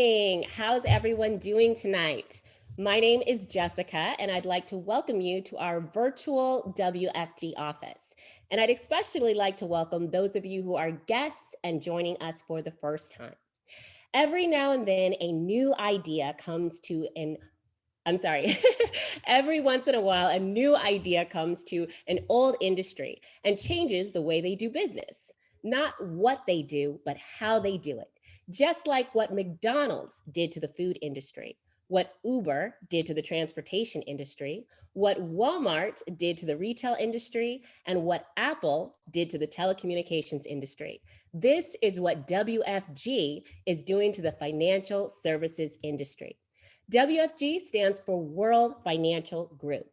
How's everyone doing tonight? My name is Jessica, and I'd like to welcome you to our virtual WFG office. And I'd especially like to welcome those of you who are guests and joining us for the first time. Every now and then, a new idea comes to an I'm sorry. Every once in a while, a new idea comes to an old industry and changes the way they do business. Not what they do, but how they do it. Just like what McDonald's did to the food industry, what Uber did to the transportation industry, what Walmart did to the retail industry, and what Apple did to the telecommunications industry. This is what WFG is doing to the financial services industry. WFG stands for World Financial Group.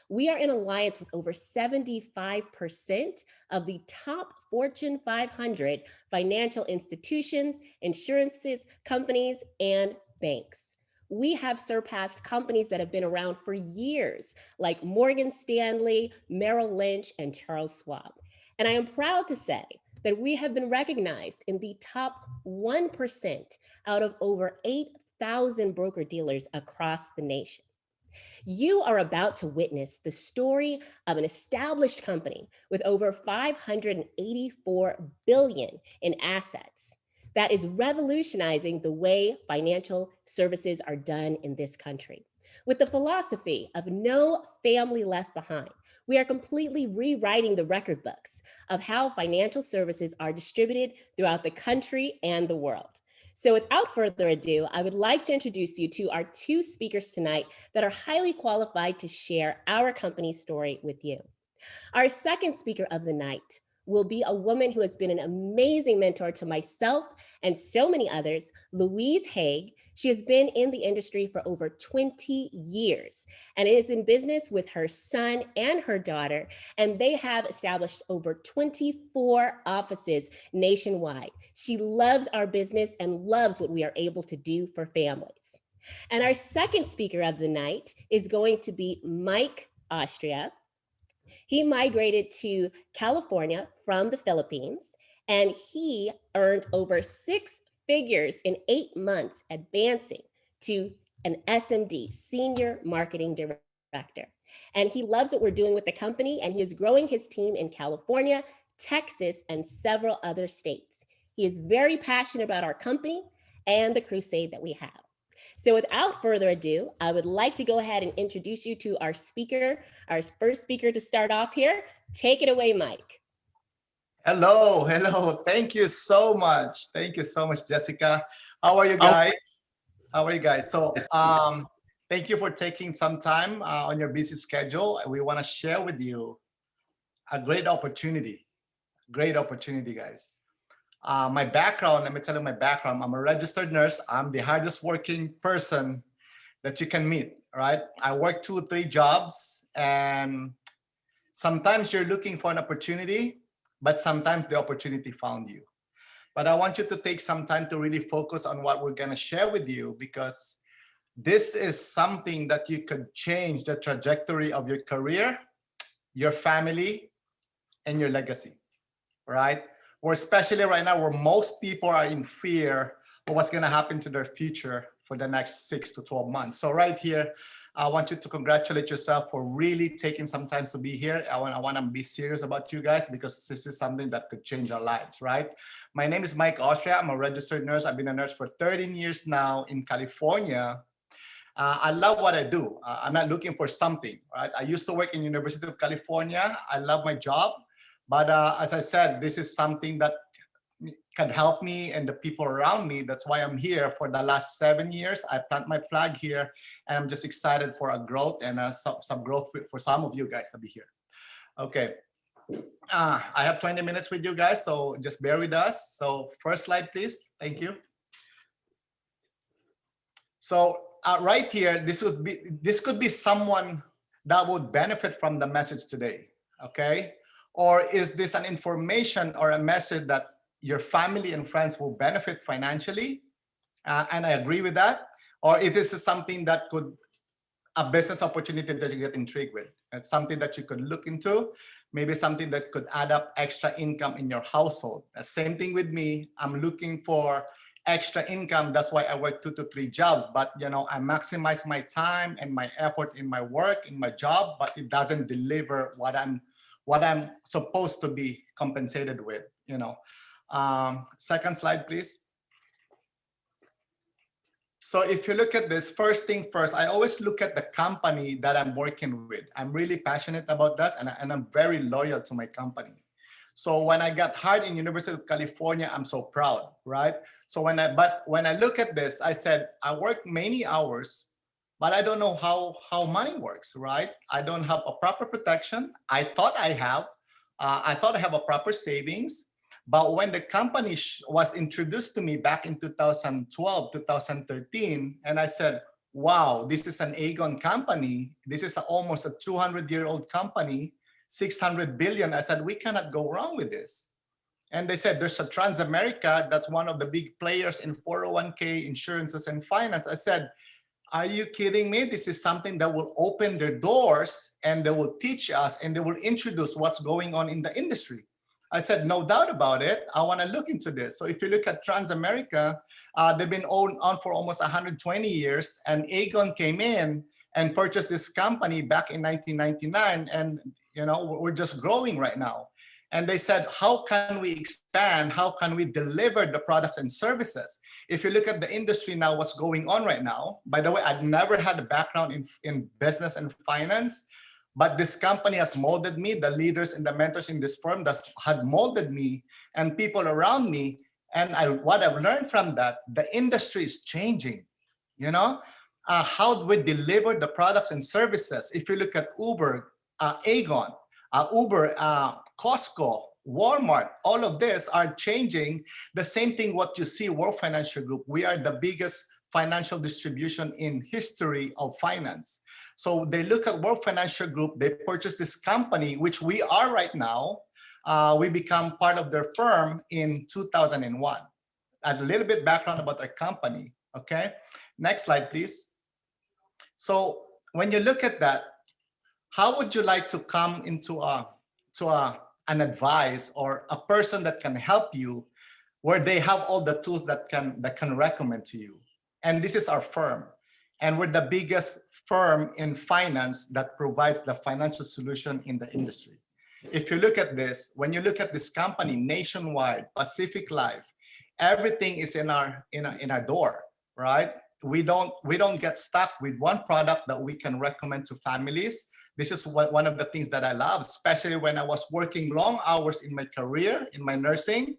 We are in alliance with over 75% of the top Fortune 500 financial institutions, insurances, companies, and banks. We have surpassed companies that have been around for years, like Morgan Stanley, Merrill Lynch, and Charles Schwab. And I am proud to say that we have been recognized in the top 1% out of over 8,000 broker dealers across the nation. You are about to witness the story of an established company with over 584 billion in assets that is revolutionizing the way financial services are done in this country. With the philosophy of no family left behind, we are completely rewriting the record books of how financial services are distributed throughout the country and the world. So without further ado, I would like to introduce you to our two speakers tonight that are highly qualified to share our company story with you. Our second speaker of the night will be a woman who has been an amazing mentor to myself and so many others, Louise Haag. She has been in the industry for over 20 years and is in business with her son and her daughter, and they have established over 24 offices nationwide. She loves our business and loves what we are able to do for families. And our second speaker of the night is going to be Mike Austria. He migrated to California from the Philippines, and he earned over 6 figures in 8 months, advancing to an SMD, Senior Marketing Director. And he loves what we're doing with the company, and he is growing his team in California, Texas, and several other states. He is very passionate about our company and the crusade that we have. So without further ado, I would like to go ahead and introduce you to our speaker, our first speaker to start off here. Take it away, Mike. Hello. Thank you so much. Thank you so much, Jessica. How are you guys? So, thank you for taking some time on your busy schedule. We want to share with you a great opportunity. Great opportunity, guys. My background, let me tell you my background. I'm a registered nurse. I'm the hardest working person that you can meet, right? I work 2 or 3 jobs, and sometimes you're looking for an opportunity, but sometimes the opportunity found you. But I want you to take some time to really focus on what we're going to share with you, because this is something that you could change the trajectory of your career, your family, and your legacy, right? Or especially right now, where most people are in fear of what's going to happen to their future for the next 6 to 12 months. So right here, I want you to congratulate yourself for really taking some time to be here. I want to be serious about you guys, because this is something that could change our lives, right? My name is Mike Austria. I'm a registered nurse. I've been a nurse for 13 years now in California. I love what I do. I'm not looking for something, right? I used to work in University of California. I love my job. But as I said, this is something that can help me and the people around me. That's why I'm here for the last 7 years. I plant my flag here, and I'm just excited for a growth and some growth for some of you guys to be here. Okay. I have 20 minutes with you guys, so just bear with us. So first slide, please. Thank you. So right here, this could be someone that would benefit from the message today. Okay. Or is this an information or a message that your family and friends will benefit financially? And I agree with that. Or is this something that could, a business opportunity that you get intrigued with? It's something that you could look into, maybe something that could add up extra income in your household. The same thing with me. I'm looking for extra income. That's why I work 2 to 3 jobs. But I maximize my time and my effort in my work, in my job, but it doesn't deliver what I'm supposed to be compensated with. Second slide, please. So if you look at this, first thing first, I always look at the company that I'm working with. I'm really passionate about that, and I'm very loyal to my company. So when I got hired in University of California, I'm so proud, right? So when I look at this, I said, I work many hours, but I don't know how money works, right? I don't have a proper protection. I thought I have a proper savings. But when the company was introduced to me back in 2012, 2013, and I said, wow, this is an Aegon company. This is almost a 200-year-old company, 600 billion. I said, we cannot go wrong with this. And they said, there's a Transamerica, that's one of the big players in 401k, insurances, and finance. I said, are you kidding me? This is something that will open their doors, and they will teach us, and they will introduce what's going on in the industry. I said, no doubt about it. I want to look into this. So if you look at Transamerica, they've been on for almost 120 years, and Aegon came in and purchased this company back in 1999, and we're just growing right now. And they said, how can we expand? How can we deliver the products and services? If you look at the industry now, what's going on right now, by the way, I've never had a background in business and finance, but this company has molded me. The leaders and the mentors in this firm that had molded me, and people around me. And what I've learned from that, the industry is changing. How do we deliver the products and services? If you look at Uber, Aegon, Uber, Costco, Walmart, all of this are changing. The same thing what you see World Financial Group. We are the biggest financial distribution in history of finance. So they look at World Financial Group, they purchase this company, which we are right now. We become part of their firm in 2001. A little bit background about our company, okay? Next slide, please. So when you look at that, how would you like to come into an advice or a person that can help you, where they have all the tools that can recommend to you? And this is our firm. And we're the biggest firm in finance that provides the financial solution in the industry. If you look at this, when you look at this company, Nationwide, Pacific Life, everything is in our door, right? We don't get stuck with one product that we can recommend to families. This is one of the things that I love, especially when I was working long hours in my career, in my nursing.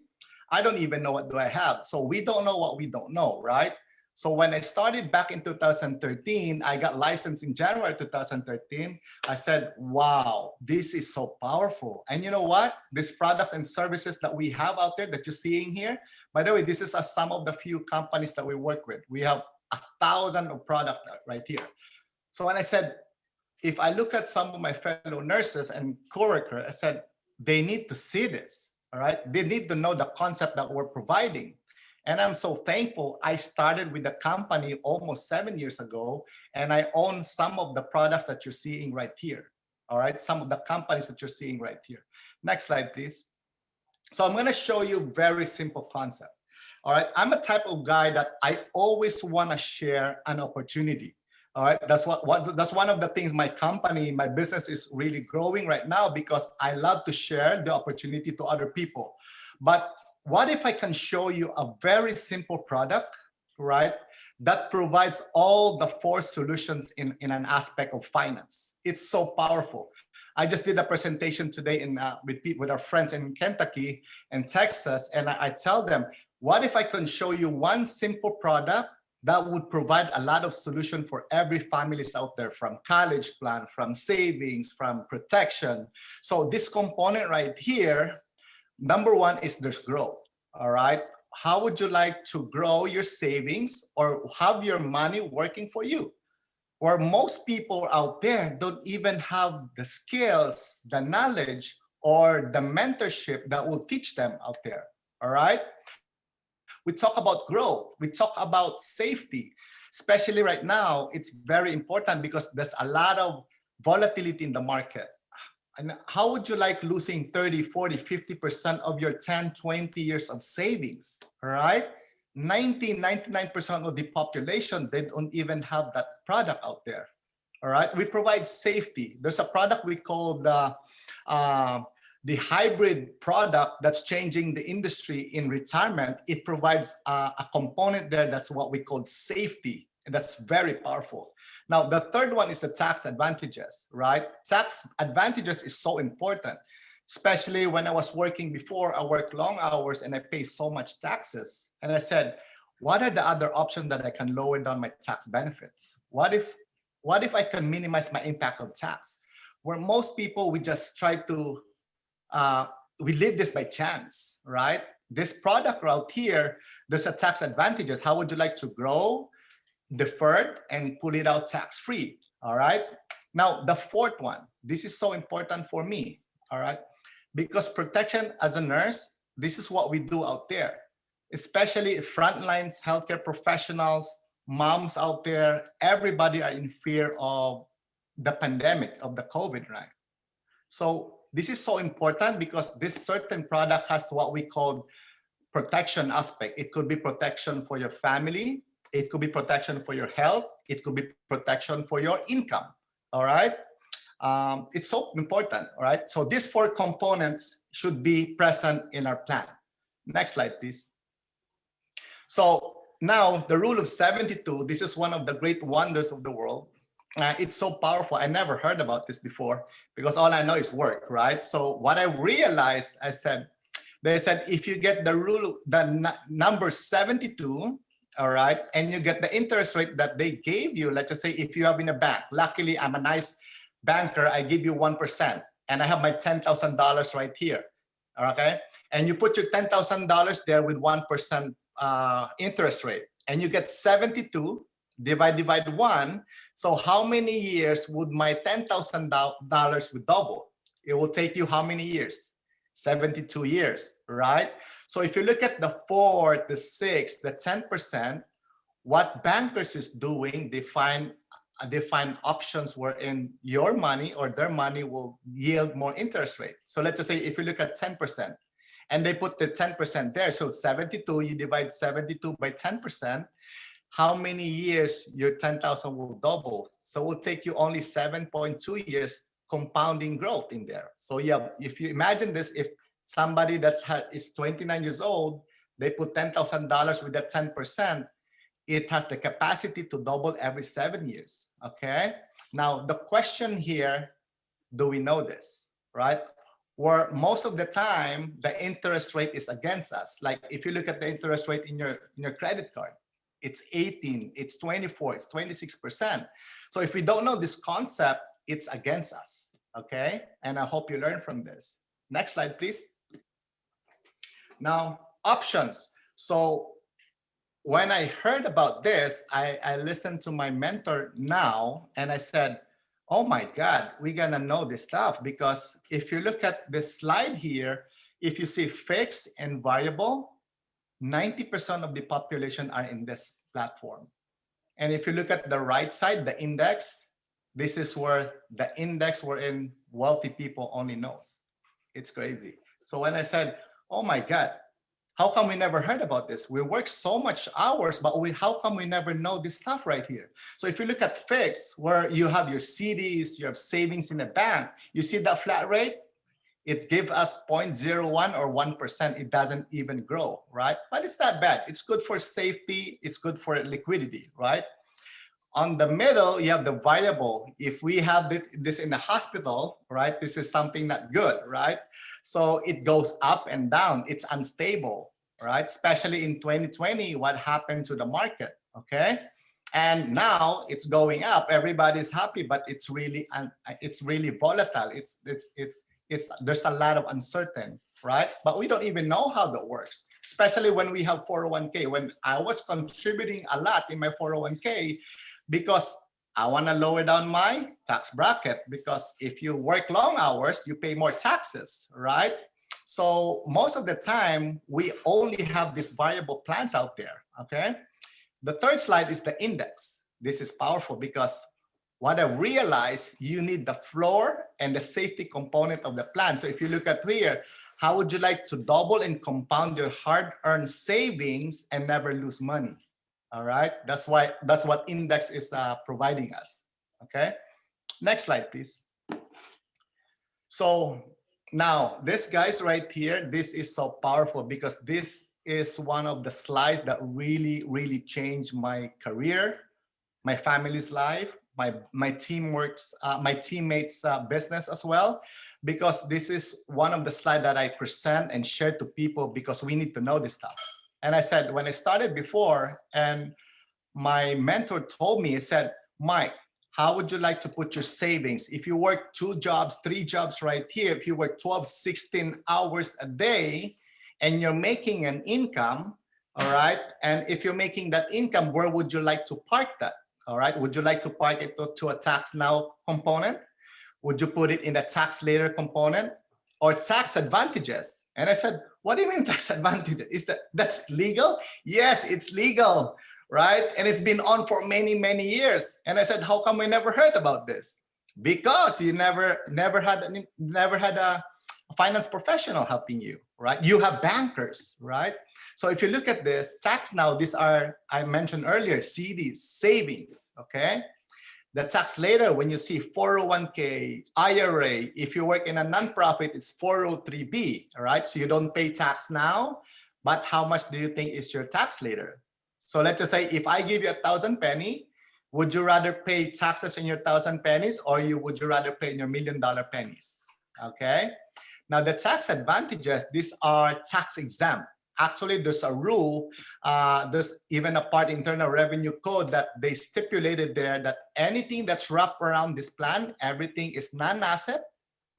I don't even know what do I have. So we don't know what we don't know, right? So when I started back in 2013, I got licensed in January 2013. I said, wow, this is so powerful. And you know what? These products and services that we have out there that you're seeing here, by the way, this is some of the few companies that we work with. We have 1,000 of products right here. So when I said, if I look at some of my fellow nurses and coworkers, I said, they need to see this, all right? They need to know the concept that we're providing. And I'm so thankful. I started with the company almost 7 years ago, and I own some of the products that you're seeing right here. All right, some of the companies that you're seeing right here. Next slide, please. So I'm going to show you very simple concept. All right, I'm a type of guy that I always want to share an opportunity. All right, that's one of the things my company, my business is really growing right now, because I love to share the opportunity to other people. But what if I can show you a very simple product, right, that provides all the 4 solutions in an aspect of finance? It's so powerful. I just did a presentation today with our friends in Kentucky and Texas, and I tell them, what if I can show you one simple product that would provide a lot of solution for every families out there, from college plan, from savings, from protection. So this component right here, number one is there's growth, all right? How would you like to grow your savings or have your money working for you? Or most people out there don't even have the skills, the knowledge, or the mentorship that will teach them out there, all right? We talk about growth. We talk about safety. Especially right now, it's very important because there's a lot of volatility in the market. And how would you like losing 30, 40, 50% of your 10, 20 years of savings, all right? 99% of the population, they don't even have that product out there. All right, we provide safety. There's a product we call the hybrid product that's changing the industry in retirement. It provides a component there that's what we call safety, and that's very powerful. Now, the third one is the tax advantages, right? Tax advantages is so important, especially when I was working before. I worked long hours and I pay so much taxes. And I said, what are the other options that I can lower down my tax benefits? What if I can minimize my impact of tax? Where most people, we just try to, we live this by chance, right? This product right here, there's a tax advantages. How would you like to grow, deferred, and pull it out tax-free? All right. Now, the fourth one, this is so important for me. All right. Because protection as a nurse, this is what we do out there, especially frontlines, healthcare professionals, moms out there, everybody are in fear of the pandemic, of the COVID, right? So this is so important because this certain product has what we call protection aspect. It could be protection for your family. It could be protection for your health. It could be protection for your income. All right. It's so important. All right. So these four components should be present in our plan. Next slide, please. So now the rule of 72, this is one of the great wonders of the world. It's so powerful. I never heard about this before because all I know is work, right? So what I realized, they said, if you get the rule, number 72, all right, and you get the interest rate that they gave you, let's just say if you have in a bank, luckily I'm a nice banker, I give you 1%, and I have my $10,000 right here, okay? And you put your $10,000 there with 1% interest rate, and you get 72 divide 1. So how many years would my $10,000 would double? It will take you how many years? 72 years, right? So if you look at the 4, the 6, the 10%, what bankers is doing, they find options wherein your money or their money will yield more interest rate. So let's just say if you look at 10%, and they put the 10% there, so 72, you divide 72 by 10%, how many years your 10,000 will double? So it will take you only 7.2 years compounding growth in there. So yeah, if you imagine this, if somebody that is 29 years old, they put $10,000 with that 10%, it has the capacity to double every 7 years, okay? Now, the question here, do we know this, right? Where most of the time, the interest rate is against us. Like if you look at the interest rate in your credit card, it's 18, it's 24, it's 26%. So if we don't know this concept, it's against us, okay? And I hope you learn from this. Next slide, please. Now, options. So when I heard about this, I listened to my mentor now, and I said, oh my God, we're gonna know this stuff, because if you look at this slide here, if you see fixed and variable, 90% of the population are in this platform. And if you look at the right side, the index, this is where the index wherein wealthy people only knows. It's crazy. So when I said, oh my God, how come we never heard about this? We work so much hours, but how come we never know this stuff right here? So if you look at fixed, where you have your CDs, you have savings in the bank, you see that flat rate? It gives us 0.01 or 1%. It doesn't even grow, right? But it's not bad. It's good for safety. It's good for liquidity, right? On the middle, you have the variable. If we have this in the hospital, right, this is something not good, right? So it goes up and down. It's unstable, right? Especially in 2020, what happened to the market, okay? And now it's going up. Everybody's happy, but it's really volatile. There's a lot of uncertainty, right? But we don't even know how that works, especially when we have 401k. When I was contributing a lot in my 401k, because I want to lower down my tax bracket, because if you work long hours, you pay more taxes, right? So most of the time, we only have these variable plans out there, okay? The third slide is the index. This is powerful because what I realized, you need the floor and the safety component of the plan. So if you look at here, how would you like to double and compound your hard-earned savings and never lose money? All right, that's what index is providing us. Okay, next slide, please. So now this guys right here, this is so powerful because this is one of the slides that really changed my career, my family's life, my teamworks, my teammates' business as well, because this is one of the slides that I present and share to people because we need to know this stuff. And I said, when I started before, and my mentor told me, he said, Mike, how would you like to put your savings? If you work 2 jobs, 3 jobs right here, if you work 12, 16 hours a day, and you're making an income, all right? And if you're making that income, where would you like to park that? All right, would you like to park it to a tax now component? Would you put it in a tax later component or tax advantages? And I said, what do you mean tax advantages? That's legal? Yes, it's legal, right? And it's been on for many years. And I said, how come we never heard about this? Because you never had a finance professional helping you, right? You have bankers, right? So if you look at this, tax now, these are, I mentioned earlier, CDs, savings, okay? The tax later, when you see 401k, IRA, if you work in a nonprofit, it's 403b, all right? So you don't pay tax now, but how much do you think is your tax later? So let's just say if I give you 1,000 penny, would you rather pay taxes in your 1,000 pennies or would you rather pay in your $1 million pennies? Okay. Now the tax advantages, these are tax exempt. Actually, there's a rule, there's even a part internal revenue code that they stipulated there that anything that's wrapped around this plan, everything is non-asset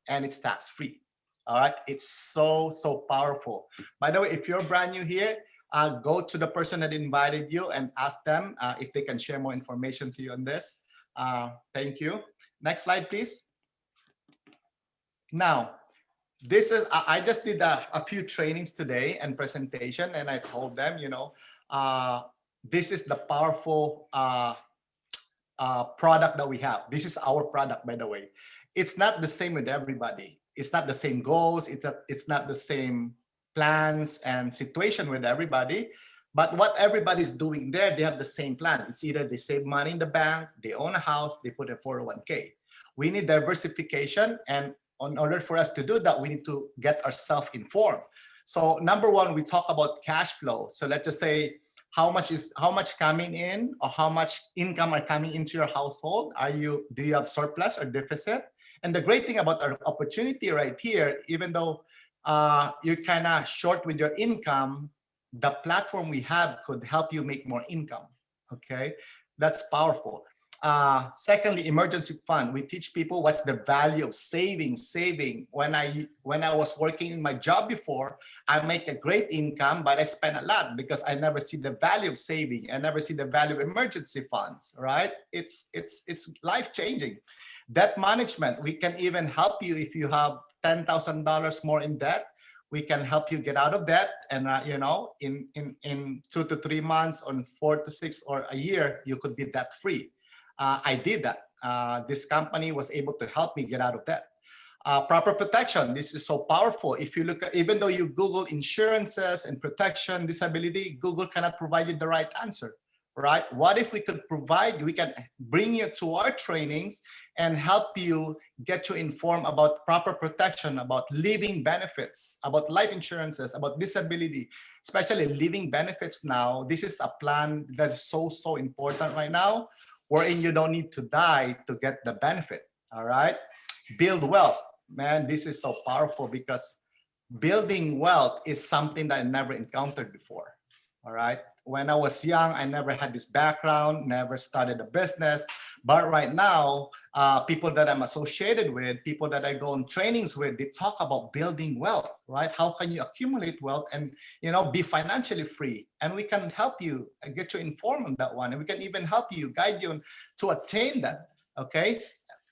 and it's tax-free. All right, it's so powerful. By the way, if you're brand new here, go to the person that invited you and ask them if they can share more information to you on this. Thank you. Next slide, please. Now, this is, I just did a few trainings today and presentation, and I told them, you know, this is the powerful product that we have. This is our product, by the way. It's not the same with everybody. It's not the same goals. It's not the same plans and situation with everybody. But what everybody's doing there, they have the same plan. It's either they save money in the bank, they own a house, they put a 401k. We need diversification, and in order for us to do that, we need to get ourselves informed. So number one, we talk about cash flow. So let's just say how much coming in or how much income are coming into your household. Do you have surplus or deficit? And the great thing about our opportunity right here, even though you're kind of short with your income, the platform we have could help you make more income. Okay, that's powerful. Secondly, emergency fund. We teach people what's the value of saving. When I was working in my job before, I make a great income, but I spend a lot because I never see the value of saving. I never see the value of emergency funds, right? It's life changing. Debt management. We can even help you if you have $10,000 more in debt. We can help you get out of debt, and you know, in 2 to 3 months, or 4 to 6 or a year, you could be debt free. I did that. This company was able to help me get out of debt. Proper protection. This is so powerful. If you look at, even though you Google insurances and protection, disability, Google cannot provide you the right answer, right? What if we can bring you to our trainings and help you get you informed about proper protection, about living benefits, about life insurances, about disability, especially living benefits now. This is a plan that is so important right now, wherein you don't need to die to get the benefit, all right? Build wealth. Man, this is so powerful because building wealth is something that I never encountered before, all right? When I was young, I never had this background, never started a business. But right now, people that I'm associated with, people that I go on trainings with, they talk about building wealth, right? How can you accumulate wealth and, you know, be financially free? And we can help you and get you informed on that one. And we can even help you, guide you to attain that, okay?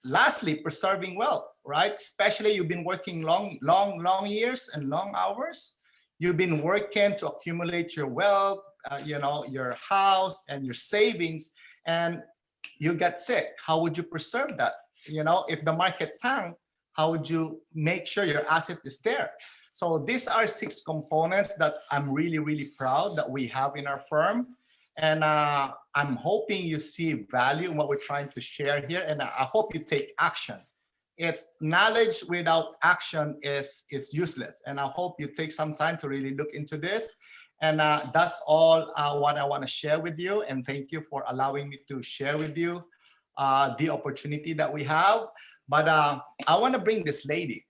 Lastly, preserving wealth, right? Especially you've been working long years and long hours. You've been working to accumulate your wealth, you know, your house and your savings, and you get sick. How would you preserve that? You know, if the market tanked, how would you make sure your asset is there? So these are 6 components that I'm really, really proud that we have in our firm. And I'm hoping you see value in what we're trying to share here. And I hope you take action. It's knowledge without action is useless. And I hope you take some time to really look into this. And that's all what I want to share with you. And thank you for allowing me to share with you the opportunity that we have. But I want to bring this lady.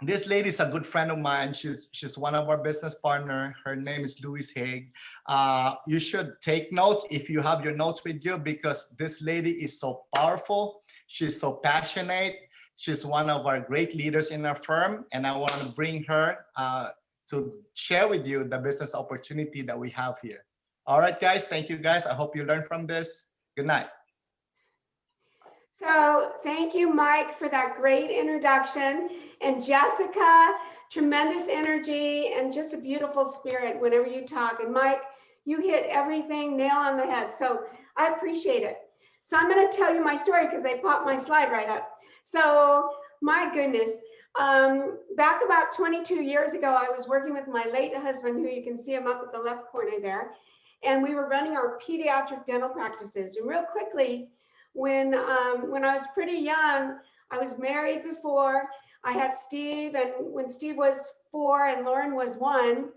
This lady is a good friend of mine. She's one of our business partner. Her name is Louise Haag. You should take notes if you have your notes with you, because this lady is so powerful. She's so passionate. She's one of our great leaders in our firm, and I want to bring her to share with you the business opportunity that we have here. All right, guys. Thank you, guys. I hope you learned from this. Good night. So thank you, Mike, for that great introduction. And Jessica, tremendous energy and just a beautiful spirit whenever you talk. And Mike, you hit everything nail on the head. So I appreciate it. So I'm going to tell you my story because they popped my slide right up. So my goodness, back about 22 years ago, I was working with my late husband, who you can see him up at the left corner there. And we were running our pediatric dental practices. And real quickly, when I was pretty young, I was married before. I had Steve, and when Steve was 4 and Lauren was 1,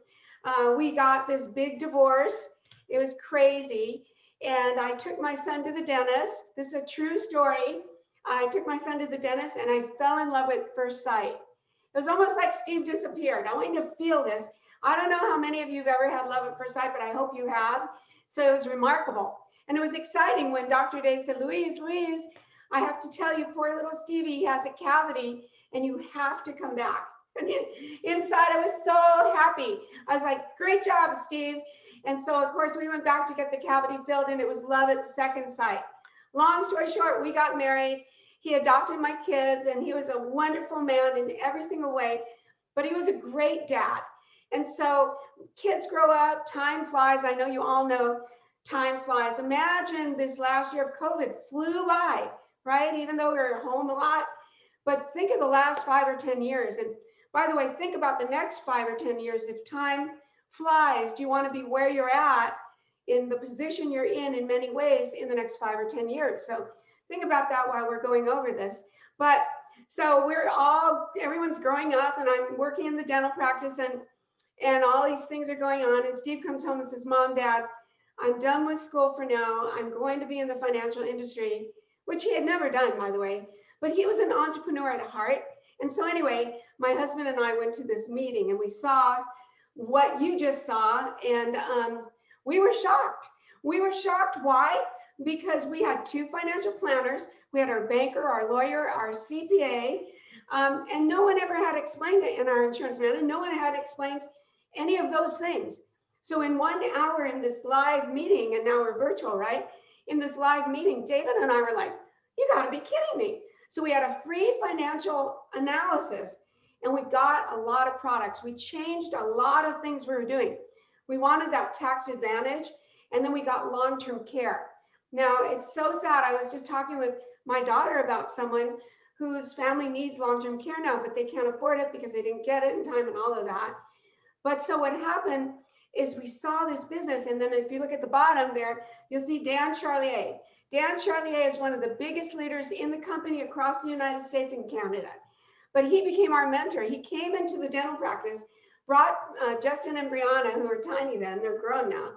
we got this big divorce. It was crazy. And I took my son to the dentist. This is a true story. I took my son to the dentist and I fell in love at first sight. It was almost like Steve disappeared. I want you to feel this. I don't know how many of you have ever had love at first sight, but I hope you have. So it was remarkable. And it was exciting when Dr. Day said, Louise, I have to tell you, poor little Stevie has a cavity and you have to come back. And inside, I was so happy. I was like, great job, Steve. And so, of course, we went back to get the cavity filled, and it was love at second sight. Long story short, we got married. He adopted my kids, and he was a wonderful man in every single way, but he was a great dad. And so kids grow up, time flies. I know you all know time flies. Imagine this last year of COVID flew by, right? Even though we were home a lot. But think of the last 5 or 10 years. And by the way, think about the next 5 or 10 years. If time flies, do you want to be where you're at in the position you're in many ways in the next 5 or 10 years? So think about that while we're going over this. But so everyone's growing up, and I'm working in the dental practice, and all these things are going on. And Steve comes home and says, Mom, Dad, I'm done with school for now. I'm going to be in the financial industry, which he had never done, by the way. But he was an entrepreneur at heart. And so anyway, my husband and I went to this meeting, and we saw what you just saw. And we were shocked. We were shocked. Why? Because we had 2 financial planners. We had our banker, our lawyer, our CPA, and no one ever had explained it in our insurance man, and no one had explained any of those things. So in 1 hour in this live meeting, and now we're virtual, right? In this live meeting, David and I were like, you gotta be kidding me. So we had a free financial analysis, and we got a lot of products. We changed a lot of things we were doing. We wanted that tax advantage, and then we got long-term care. Now, it's so sad. I was just talking with my daughter about someone whose family needs long-term care now, but they can't afford it because they didn't get it in time and all of that. But so what happened is we saw this business, and then if you look at the bottom there, you'll see Dan Charlier. Dan Charlier is one of the biggest leaders in the company across the United States and Canada. But he became our mentor. He came into the dental practice, brought Justin and Brianna, who were tiny then, they're grown now.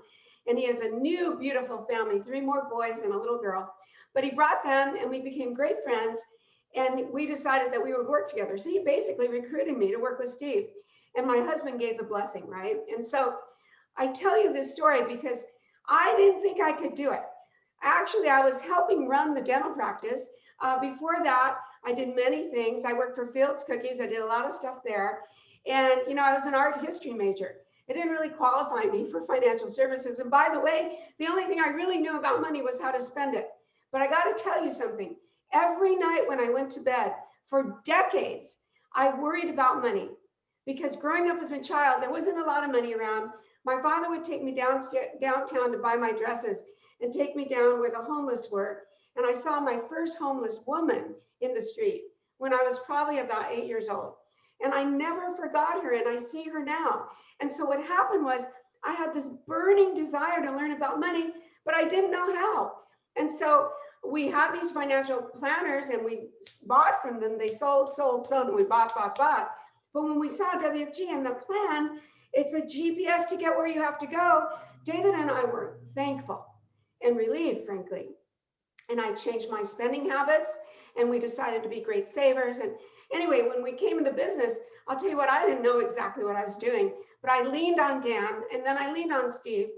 And he has a new, beautiful family, 3 more boys and a little girl. But he brought them, and we became great friends. And we decided that we would work together. So he basically recruited me to work with Steve. And my husband gave the blessing, right? And so I tell you this story because I didn't think I could do it. Actually, I was helping run the dental practice. Before that, I did many things. I worked for Fields Cookies. I did a lot of stuff there. And, you know, I was an art history major. It didn't really qualify me for financial services. And by the way, the only thing I really knew about money was how to spend it. But I got to tell you something. Every night when I went to bed for decades, I worried about money. Because growing up as a child, there wasn't a lot of money around. My father would take me downtown to buy my dresses and take me down where the homeless were. And I saw my first homeless woman in the street when I was probably about 8 years old. And I never forgot her, and I see her now. And so what happened was I had this burning desire to learn about money, but I didn't know how. And so we had these financial planners and we bought from them. They sold, and we bought. But when we saw WFG and the plan, it's a GPS to get where you have to go. David and I were thankful and relieved, frankly. And I changed my spending habits, and we decided to be great savers. And anyway, when we came into business, I'll tell you what, I didn't know exactly what I was doing, but I leaned on Dan, and then I leaned on Steve.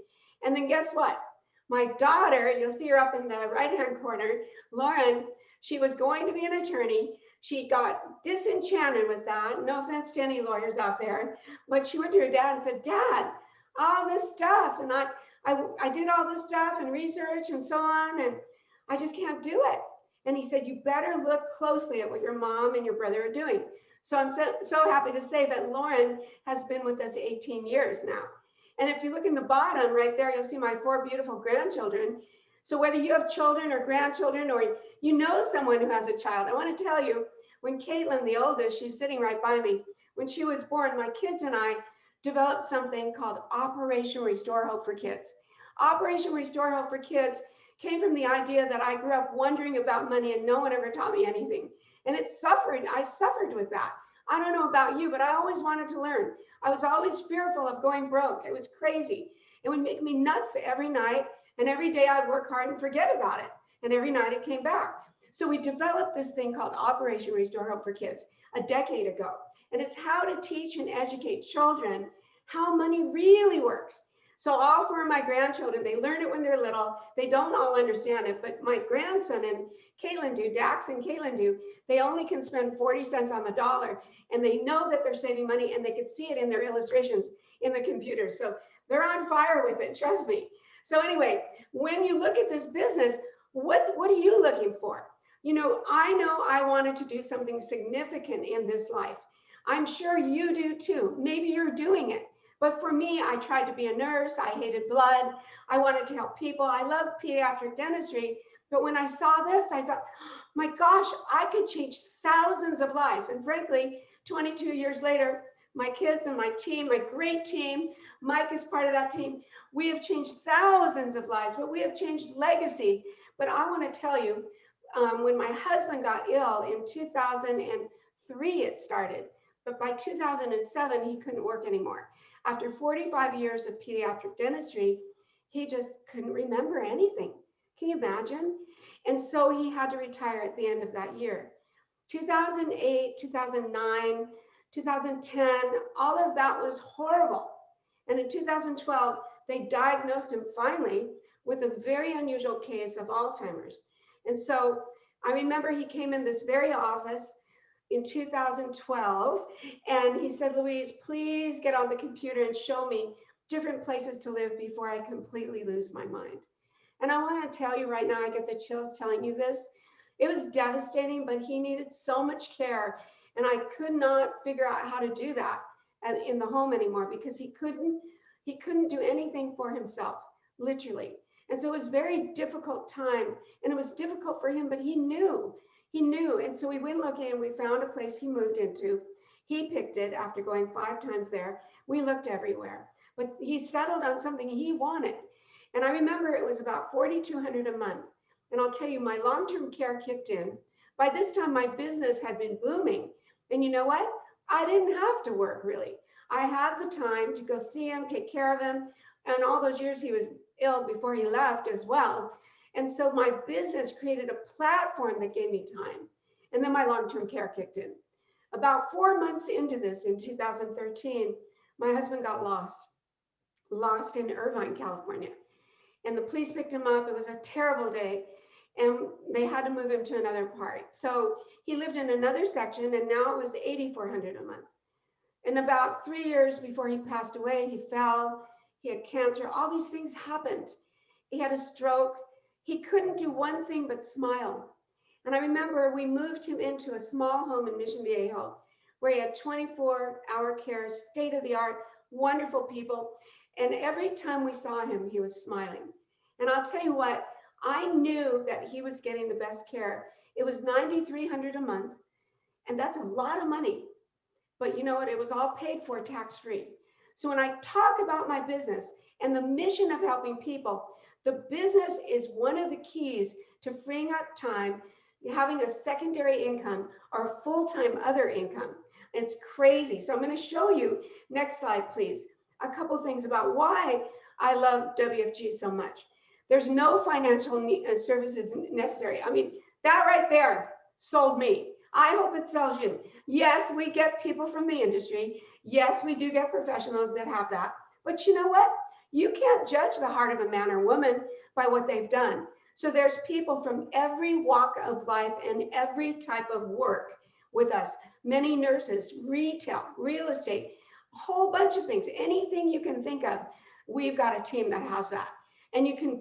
And then guess what? My daughter, you'll see her up in the right-hand corner, Lauren, she was going to be an attorney. She got disenchanted with that. No offense to any lawyers out there, but she went to her dad and said, Dad, all this stuff. And I did all this stuff and research and so on, and I just can't do it. And he said, you better look closely at what your mom and your brother are doing. So I'm so happy to say that Lauren has been with us 18 years now. And if you look in the bottom right there, you'll see my 4 beautiful grandchildren. So whether you have children or grandchildren, or you know someone who has a child, I want to tell you, when Caitlin, the oldest, she's sitting right by me, when she was born, my kids and I developed something called Operation Restore Hope for Kids. Operation Restore Hope for Kids came from the idea that I grew up wondering about money and no one ever taught me anything. And I suffered with that. I don't know about you, but I always wanted to learn. I was always fearful of going broke. It was crazy. It would make me nuts every night. And every day I'd work hard and forget about it. And every night it came back. So we developed this thing called Operation Restore Hope for Kids a decade ago. And it's how to teach and educate children how money really works. So all 4 of my grandchildren, they learn it when they're little. They don't all understand it, but my grandson and Caitlin do, Dax and Caitlin do, they only can spend 40 cents on the dollar, and they know that they're saving money, and they can see it in their illustrations in the computer. So they're on fire with it, trust me. So anyway, when you look at this business, what are you looking for? You know I wanted to do something significant in this life. I'm sure you do too. Maybe you're doing it. But for me, I tried to be a nurse. I hated blood. I wanted to help people. I love pediatric dentistry. But when I saw this, I thought, my gosh, I could change thousands of lives. And frankly, 22 years later, my kids and my team, my great team, Mike is part of that team. We have changed thousands of lives, but we have changed legacy. But I want to tell you, when my husband got ill in 2003, it started. But by 2007, he couldn't work anymore. After 45 years of pediatric dentistry, he just couldn't remember anything. Can you imagine? And so he had to retire at the end of that year. 2008, 2009, 2010, all of that was horrible. And in 2012, they diagnosed him finally with a very unusual case of Alzheimer's. And so I remember he came in this very office in 2012, and he said, Louise, please get on the computer and show me different places to live before I completely lose my mind. And I want to tell you right now, I get the chills telling you this. It was devastating, but he needed so much care, and I could not figure out how to do that in the home anymore because he couldn't do anything for himself, literally. And so it was a very difficult time, and it was difficult for him, but he knew. And so we went looking and we found a place he moved into. He picked it after going 5 times there. We looked everywhere, but he settled on something he wanted. And I remember it was about $4,200 a month. And I'll tell you, my long-term care kicked in. By this time, my business had been booming. And you know what? I didn't have to work really. I had the time to go see him, take care of him. And all those years he was ill before he left as well. And so my business created a platform that gave me time. And then my long-term care kicked in. About 4 months into this, in 2013, my husband got lost in Irvine, California. And the police picked him up. It was a terrible day. And they had to move him to another part. So he lived in another section, and now it was $8,400 a month. And about 3 years before he passed away, he fell, he had cancer, all these things happened. He had a stroke. He couldn't do one thing but smile. And I remember we moved him into a small home in Mission Viejo where he had 24-hour care, state-of-the-art, wonderful people. And every time we saw him, he was smiling. And I'll tell you what, I knew that he was getting the best care. It was $9,300 a month, and that's a lot of money. But you know what? It was all paid for tax-free. So when I talk about my business and the mission of helping people, the business is one of the keys to freeing up time, having a secondary income or a full-time other income. It's crazy. So I'm going to show you, next slide, please, a couple things about why I love WFG so much. There's no financial services necessary. I mean, that right there sold me. I hope it sells you. Yes, we get people from the industry. Yes, we do get professionals that have that. But you know what? You can't judge the heart of a man or woman by what they've done. So there's people from every walk of life and every type of work with us. Many nurses, retail, real estate, a whole bunch of things. Anything you can think of, we've got a team that has that. And you can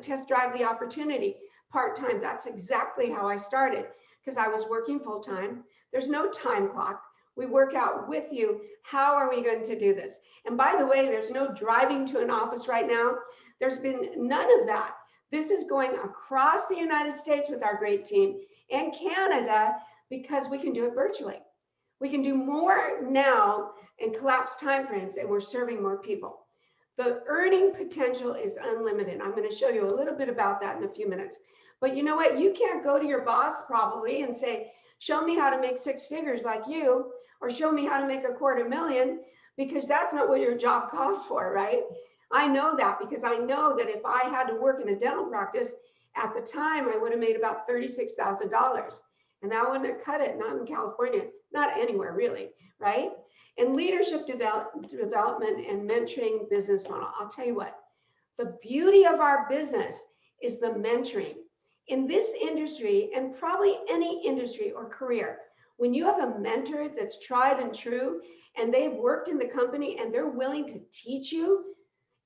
test drive the opportunity part-time. That's exactly how I started, because I was working full-time. There's no time clock. We work out with you. How are we going to do this? And by the way, there's no driving to an office right now. There's been none of that. This is going across the United States with our great team and Canada, because we can do it virtually. We can do more now in collapsed timeframes, and we're serving more people. The earning potential is unlimited. I'm going to show you a little bit about that in a few minutes. But you know what? You can't go to your boss probably and say, show me how to make 6 figures like you, or show me how to make $250,000, because that's not what your job costs for, right? I know that, because I know that if I had to work in a dental practice at the time, I would have made about $36,000. And that wouldn't have cut it, not in California, not anywhere really, right? And leadership development and mentoring business model. I'll tell you what, the beauty of our business is the mentoring. In this industry, and probably any industry or career, when you have a mentor that's tried and true, and they've worked in the company and they're willing to teach you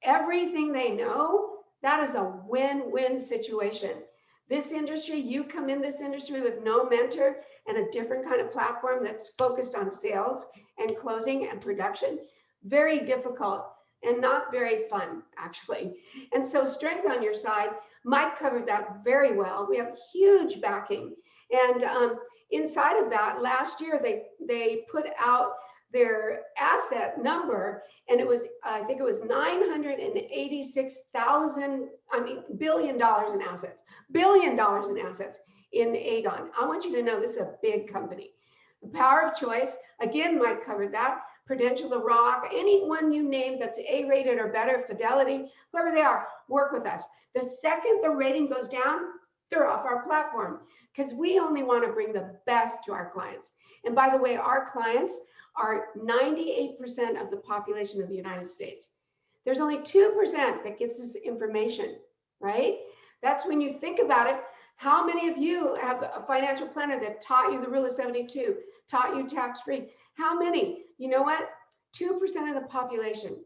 everything they know, that is a win-win situation. This industry, you come in this industry with no mentor and a different kind of platform that's focused on sales and closing and production, very difficult and not very fun, actually. And so strength on your side, Mike covered that very well. We have huge backing. And inside of that, last year, they put out their asset number, and it was, I think it was $986,000, billion dollars in assets, billion dollars in assets in Aegon. I want you to know this is a big company. The power of choice, again, Mike covered that. Prudential, The Rock, anyone you name that's A-rated or better, Fidelity, whoever they are, work with us. The second the rating goes down, they're off our platform, because we only want to bring the best to our clients. And by the way, our clients are 98% of the population of the United States. There's only 2% that gets this information, right? That's when you think about it. How many of you have a financial planner that taught you the rule of 72, taught you tax-free? How many? You know what? 2% of the population.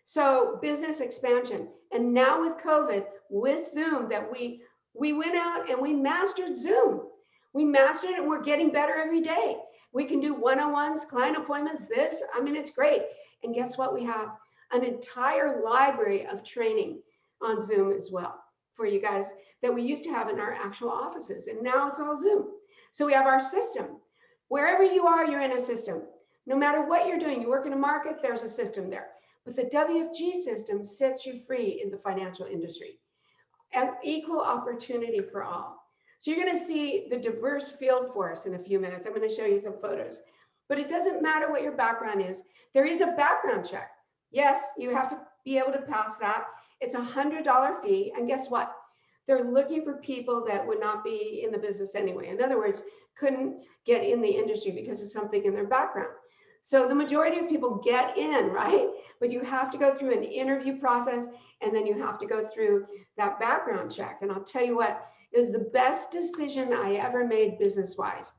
So business expansion. And now with COVID, with Zoom, that we went out and we mastered Zoom. We mastered it, and we're getting better every day. We can do one-on-ones, client appointments, this. I mean, it's great. And guess what? We have an entire library of training on Zoom as well for you guys that we used to have in our actual offices. And now it's all Zoom. So we have our system. Wherever you are, you're in a system. No matter what you're doing, you work in a market, there's a system there. But the WFG system sets you free in the financial industry. And equal opportunity for all. So you're going to see the diverse field force in a few minutes. I'm going to show you some photos. But it doesn't matter what your background is. There is a background check. Yes, you have to be able to pass that. It's a $100 fee. And guess what? They're looking for people that would not be in the business anyway. In other words, couldn't get in the industry because of something in their background. So the majority of people get in, right? But you have to go through an interview process, and then you have to go through that background check. And I'll tell you what, it was the best decision I ever made business-wise.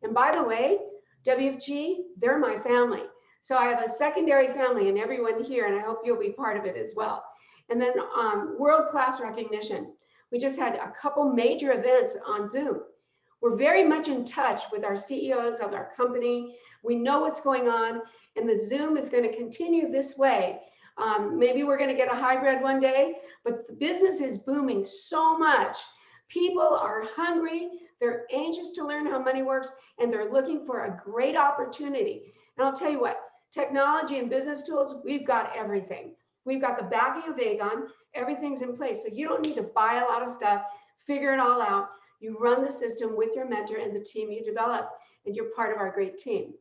And by the way, WFG, they're my family. So I have a secondary family, and everyone here, and I hope you'll be part of it as well. And then world-class recognition. We just had a couple major events on Zoom. We're very much in touch with our CEOs of our company. We know what's going on, and the Zoom is going to continue this way. Maybe we're going to get a hybrid one day, but the business is booming so much. People are hungry, they're anxious to learn how money works, and they're looking for a great opportunity. And I'll tell you what, technology and business tools, we've got everything. We've got the backing of Aegon, everything's in place. So you don't need to buy a lot of stuff, figure it all out. You run the system with your mentor and the team you develop, and you're part of our great team.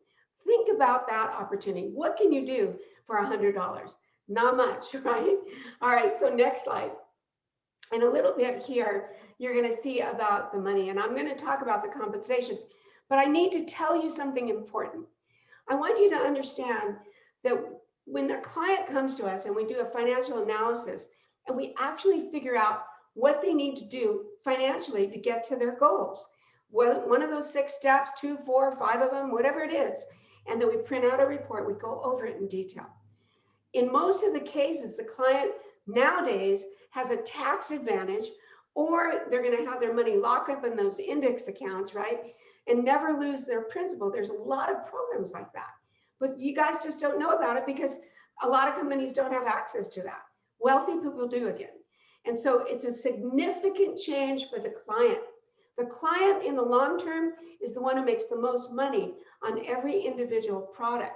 Think about that opportunity. What can you do for $100? Not much, right? All right, so next slide. In a little bit here, you're going to see about the money, and I'm going to talk about the compensation, but I need to tell you something important. I want you to understand that when a client comes to us and we do a financial analysis and we actually figure out what they need to do financially to get to their goals, one of those 6 steps, 2, 4, 5 of them, whatever it is, and then we print out a report, we go over it in detail. In most of the cases, the client nowadays has a tax advantage, or they're going to have their money locked up in those index accounts, right? And never lose their principal. There's a lot of programs like that, but you guys just don't know about it because a lot of companies don't have access to that. Wealthy people do again. And so it's a significant change for the client. The client in the long term is the one who makes the most money on every individual product.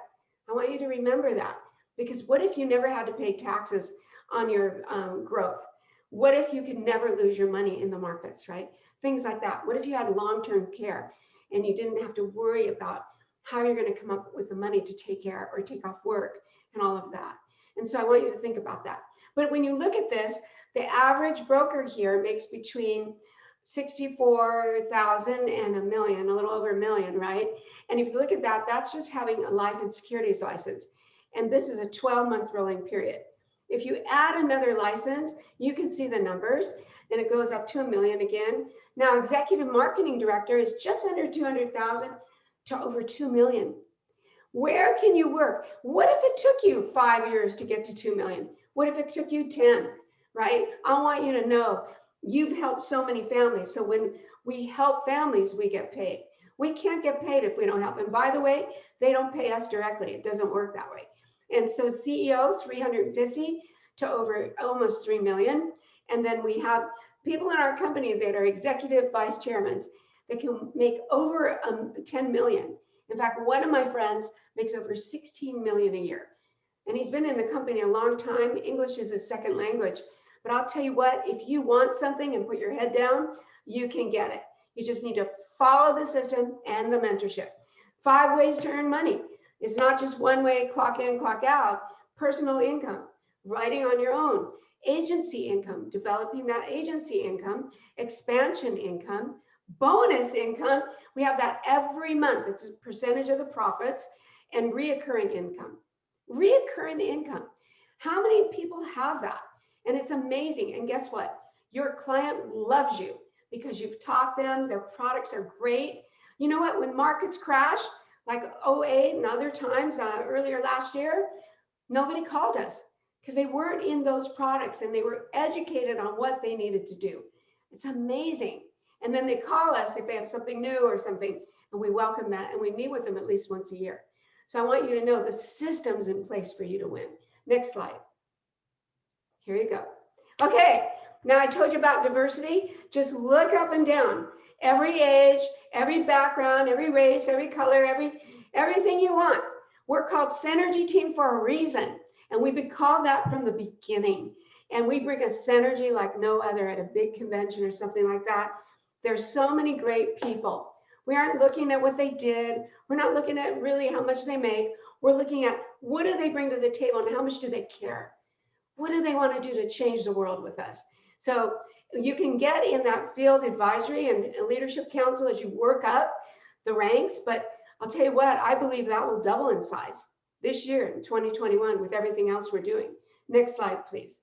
I want you to remember that, because what if you never had to pay taxes on your growth? What if you could never lose your money in the markets, right? Things like that. What if you had long-term care and you didn't have to worry about how you're going to come up with the money to take care or take off work and all of that? And so I want you to think about that. But when you look at this, the average broker here makes between 64,000 and $1 million, a little over $1 million, right? And if you look at that, that's just having a life and securities license. And this is a 12-month rolling period. If you add another license, you can see the numbers, and it goes up to $1 million again. Now, executive marketing director is just under 200,000 to over 2 million. Where can you work? What if it took you 5 years to get to 2 million? What if it took you 10, right? I want you to know you've helped so many families. So when we help families, we get paid. We can't get paid if we don't help. And by the way, they don't pay us directly. It doesn't work that way. And so CEO, 350 to over almost 3 million. And then we have people in our company that are executive vice chairmen that can make over 10 million. In fact, one of my friends makes over 16 million a year. And he's been in the company a long time. English is his second language. But I'll tell you what, if you want something and put your head down, you can get it. You just need to follow the system and the mentorship. 5 ways to earn money. It's not just one way, clock in, clock out. Personal income, writing on your own. Agency income, developing that agency income. Expansion income. Bonus income. We have that every month. It's a percentage of the profits. And reoccurring income. Reoccurring income. How many people have that? And it's amazing. And guess what? Your client loves you because you've taught them. Their products are great. You know what? When markets crash, like 08 and other times earlier last year, nobody called us because they weren't in those products and they were educated on what they needed to do. It's amazing. And then they call us if they have something new or something, and we welcome that and we meet with them at least once a year. So I want you to know the system's in place for you to win. Next slide. Here you go. Okay, now I told you about diversity. Just look up and down. Every age, every background, every race, every color, everything you want. We're called Synergy Team for a reason. And we've been called that from the beginning. And we bring a synergy like no other at a big convention or something like that. There's so many great people. We aren't looking at what they did. We're not looking at really how much they make. We're looking at what do they bring to the table and how much do they care? What do they want to do to change the world with us? So you can get in that field advisory and leadership council as you work up the ranks. But I'll tell you what, I believe that will double in size this year in 2021 with everything else we're doing. Next slide, please.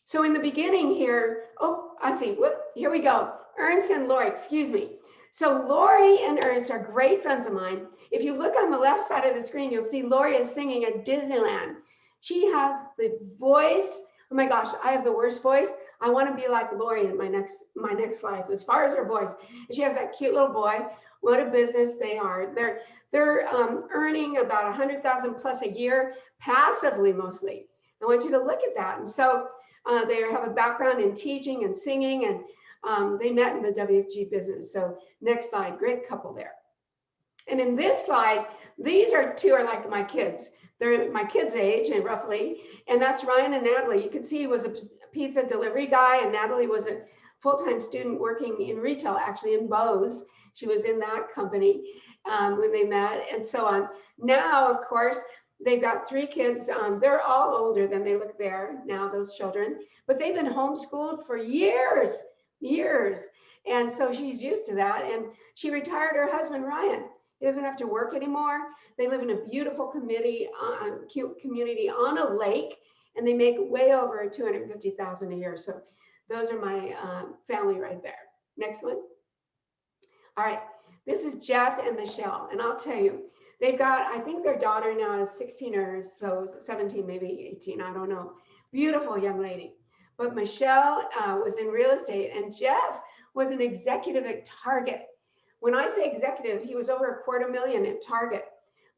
So in the beginning here, oh, I see, whoop, here we go. Ernst and Lori, excuse me. So Lori and Ernst are great friends of mine. If you look on the left side of the screen, you'll see Lori is singing at Disneyland. She has the voice. Oh my gosh, I have the worst voice. I want to be like Lori in my next life as far as her voice. And she has that cute little boy. What a business they are. They're earning about 100,000 plus a year passively mostly. I want you to look at that. And so they have a background in teaching and singing, and they met in the WFG business. So next slide, great couple there. And in this slide, These are two are like my kids. They're my kids' age and roughly, and that's Ryan and Natalie. You can see he was a pizza delivery guy, and Natalie was a full-time student working in retail, actually in Bose. She was in that company when they met, and so on. Now, of course, they've got 3 kids. They're all older than they look there now, those children, but they've been homeschooled for years, years. And so she's used to that. And she retired her husband, Ryan. He doesn't have to work anymore. They live in a beautiful community on a lake, and they make way over 250,000 a year. So those are my family right there. Next one. All right, this is Jeff and Michelle, and I'll tell you, they've got, I think their daughter now is 16 or so, 17, maybe 18, I don't know. Beautiful young lady. But Michelle was in real estate, and Jeff was an executive at Target. When I say executive, he was over $250,000 at Target.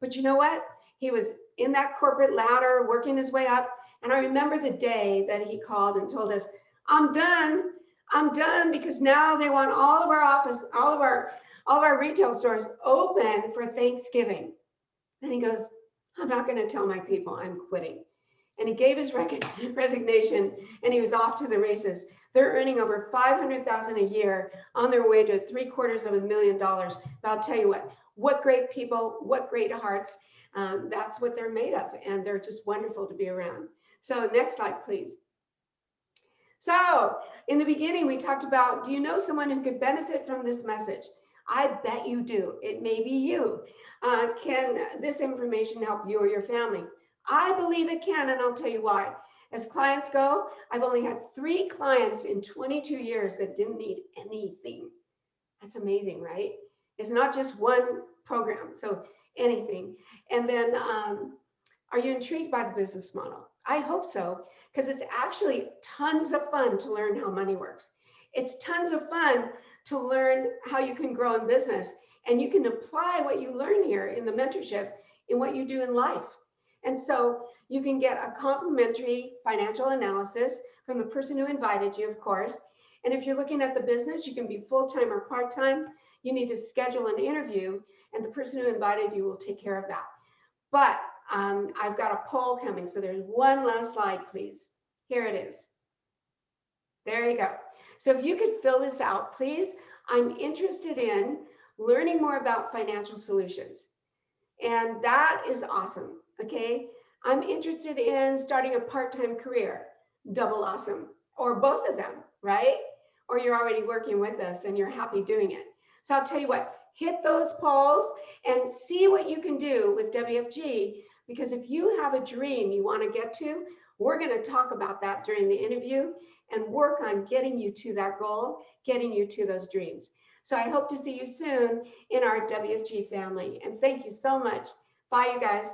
But you know what? He was in that corporate ladder, working his way up. And I remember the day that he called and told us, I'm done because now they want all of our retail stores open for Thanksgiving. And he goes, I'm not going to tell my people I'm quitting. And he gave his resignation, and he was off to the races. They're earning over $500,000 a year on their way to $750,000. But I'll tell you what great people, what great hearts. That's what they're made of, and they're just wonderful to be around. So next slide, please. So in the beginning, we talked about, do you know someone who could benefit from this message? I bet you do. It may be you. Can this information help you or your family? I believe it can, and I'll tell you why. As clients go, I've only had 3 clients in 22 years that didn't need anything. That's amazing, right? It's not just one program, so anything. And then, are you intrigued by the business model? I hope so, because it's actually tons of fun to learn how money works. It's tons of fun to learn how you can grow in business, and you can apply what you learn here in the mentorship in what you do in life. And so you can get a complimentary financial analysis from the person who invited you, of course. And if you're looking at the business, you can be full-time or part-time. You need to schedule an interview, and the person who invited you will take care of that. But I've got a poll coming, so there's one last slide, please. Here it is. There you go. So if you could fill this out, please. I'm interested in learning more about financial solutions. And that is awesome, okay? I'm interested in starting a part-time career, double awesome, or both of them, right? Or you're already working with us and you're happy doing it. So I'll tell you what, hit those polls and see what you can do with WFG, because if you have a dream you want to get to, we're going to talk about that during the interview and work on getting you to that goal, getting you to those dreams. So I hope to see you soon in our WFG family. And thank you so much. Bye, you guys.